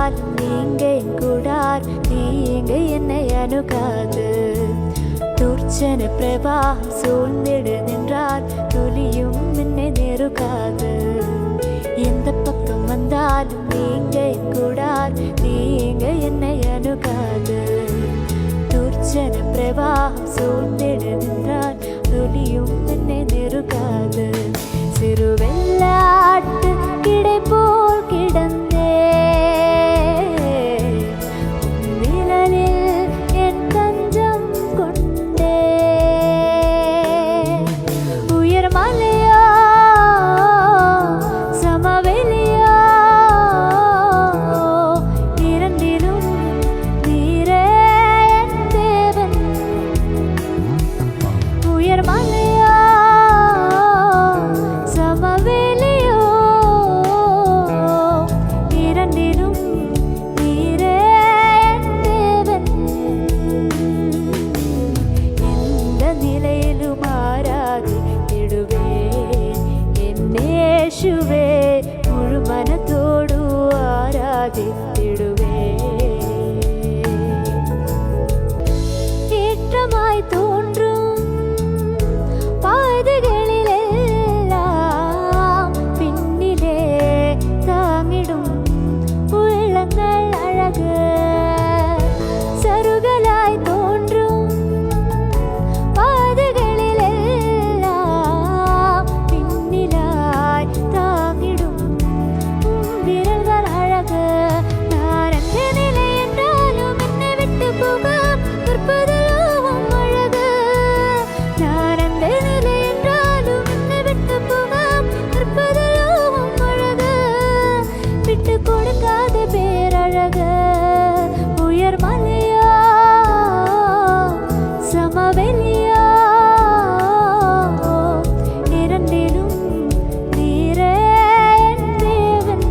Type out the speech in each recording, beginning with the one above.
வந்தாலும் நீங்க என் கூடார், நீங்க என்னை அணுகாது. துர்ச்சன பிரவாகம் சூழ்ந்திடு நின்றார், துளியும் என்னை நெருகாது. எந்த பக்கம் வந்தாலும் நீங்க என் கூடார், நீங்க என்னை அணுகாது. துர்ச்சன பிரவாகம் சூழ்ந்திடு நின்றார், துளியும் என்னை நெருகாது. சிறு வெள்ளாட்டு கிடை போல் கிடந்தே, நிழலில் என் தஞ்சம் கொண்டே. உயர் மலையா சமவெளியா, இரண்டிலும் நீரே என் தேவன். உயர் மலையா சமவெளியோ, இரண்டிலும் நீரே என் தேவன். எந்த நிலையிலும் ஆராதித்திடுவேன் என் இயேசுவே, முழு மனத்தோடு ஆராதித்திடுவேன். ஏற்றமாய் தோன்றும் பாதைகளிலெல்லாம் பின்னிலே தாங்கிடும் உள்ளங்கள் அழகு. சருகலாய் தோன்றும் பாதைகளிலெல்லாம் பின்னிலாய் தாங்கிடும் விரல்கள் அழகு. நான் எந்த நிலை என்றாலும் என்னை விட்டு போக நிற்பதெல்லாம் அழகு. நான் எந்த நிலை என்றாலும் என்னை விட்டு போக நிற்பதெல்லாம் அழகு. விட்டு கொடுக்காத பேரழகு. உயர் மலையா சமவெளியா, இரண்டிலும் நீரே என் தேவன்.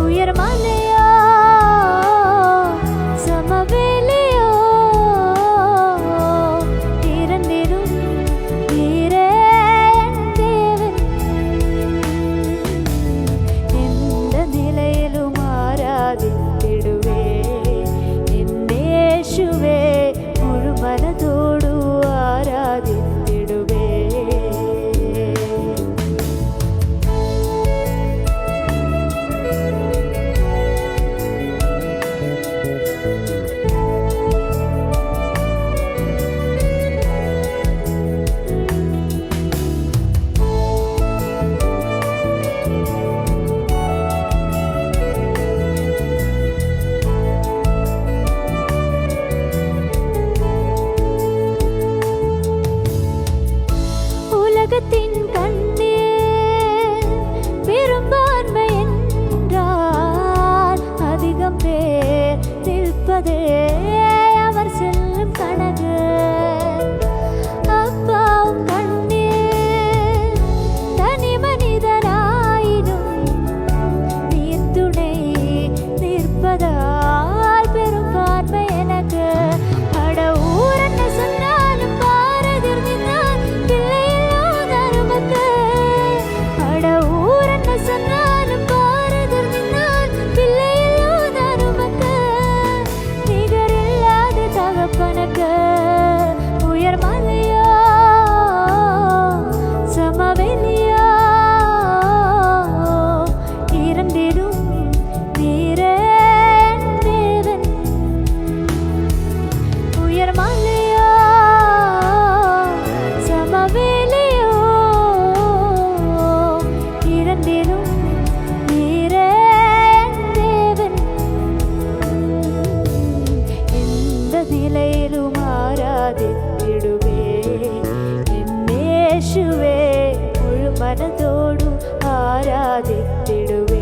உயர் மலையா சமவெளியோ, இரண்டிலும் நீரே என் தேவன். எந்த நிலையிலும் ஆராதித்திடுவேன் என் இயேசுவே, முழு மனதோடு ஆராதித்திடுவேன். உலகத்தின் கண்ணில் பெரும்பான்மை என்றால் அதிகம் பேர் நிற்பதே அவர் செல்லும் கணக்கு. அப்பாவும் கண்ணில் தனி மனிதனாயினும் நீர் துணை நிற்பதால் பெரும்பான்மை எனக்கு. அட ஊர் என்ன சொன்னாலும் பாரதிர் நின்றார், பிள்ளையில்லாதார் உமக்கு. அட ஊர் என்ன சொன்னாலும் பாரதிர் நின்றார், பிள்ளையில்லாதார் உமக்கு. நிகரில்லாத தகப்பனுக்கு. உயர் மலையா சமவெளியா, இரண்டிலும் நீரே என் தேவன். உயர் மலையா சமவெளியோ, இரண்டிலும் நீரே என் தேவன். எந்த நிலையிலும் ஆராதித்திடுவேன் என் இயேசுவே, முழு மனதோடு ஆராதித்திடுவேன்.